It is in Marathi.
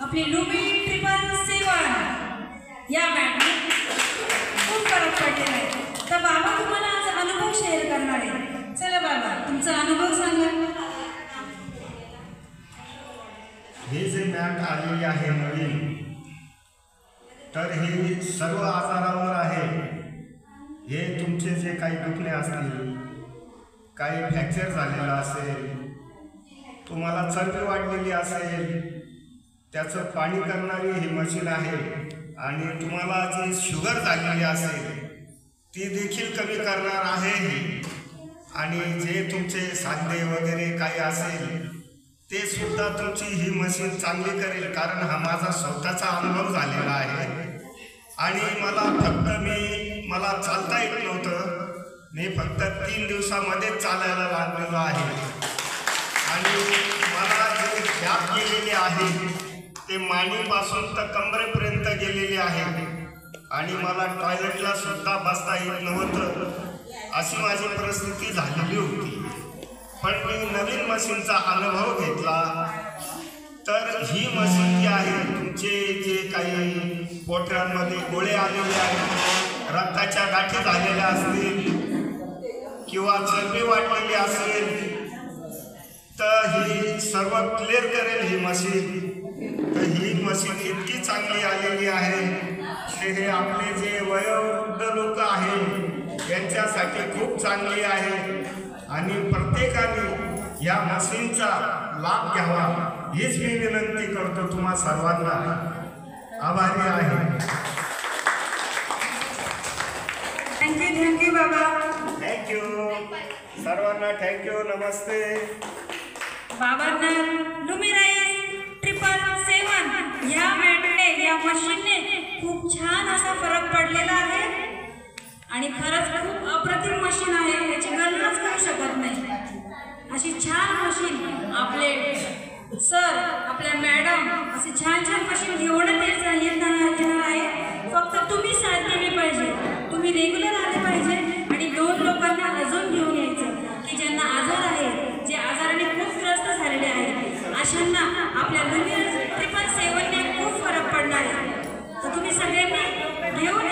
आपली लुमी 777 या मॅटने खूप फरक पडलेला आहे। तर बाबा तुम्हाला आज अनुभव शेअर करणार आहे। चला बाबा तुमचा अनुभव सांगा। हे जे मॅट आलेली आहे नवीन, तर हे सर्व आजारांवर आहे। हे तुमचे जे काही दुखणे असतील, काही फ्रॅक्चर झालेला असेल, तुम्हाला चरबी वाढलेली असेल, त्याचं पाणी करणारी ही मशीन आहे। आणि तुम्हाला जी शुगर झालेली असेल ती देखील कमी करणार आहे। आणि जे तुमचे सांधे वगैरे काही असेल ते सुद्धा तुमची ही मशीन चांगली करेल, कारण हा माझा स्वतःचा अनुभव झालेला आहे। आणि मला चालता येत नव्हतं, मी फक्त 3 दिवसामध्ये चालायला लागलेलो आहे। आणि मला जे गॅप गेलेले आहे ते मांडीपासून तर कमरेपर्यंत गेलेले आहे। आणि मला टॉयलेटला सुद्धा बसता येत नव्हतं, अशी माझी परिस्थिती झालेली होती। पण मी नवीन मशीनचा अनुभव घेतला, तर ही मशीन जी आहे, तुमचे जे काही पोटामध्ये गोळे आलेले आहेत, रक्ताच्या गाठी झालेल्या असतील किंवा चरबी वाढलेली असेल, तर ही सर्व क्लिअर करेल ही मशीन। तर ही मशीन इतकी चांगली आलेली आहे की हे आपले जे वयोवृद्ध लोक आहेत यांच्यासाठी खूप चांगली आहे। आणि प्रत्येकाने या मशीनचा लाभ घ्यावा हीच मी विनंती करतो तुम्हा सर्वांना। आभारी आहे। थँक्यू बाबा। थँक्यू सर्वांना, थँक्यू, नमस्ते। बाबांना लुमी 777 या मॅटने, या मशीनने खूप छान असा फरक पडलेला आहे। आणि खरंच खूप अप्रतिम मशीन आहे, याची गणनाच करू शकत नाही। अशी छान मशीन आपले सर, आपल्या मॅडम अशी छान मशीन घेऊनच येणार आहे। फक्त तुम्ही साथ दिली पाहिजे, तुम्ही रेग्युलर आले पाहिजे आणि 2 लोकांना अजून घेऊन यायचं की ज्यांना आजार आहे, जे आजाराने खूप त्रस्त झालेले आहेत, अशांना आपल्या लुमी 777 ने खूप फरक पडणार आहे। तर तुम्ही सगळ्यांनी घेऊन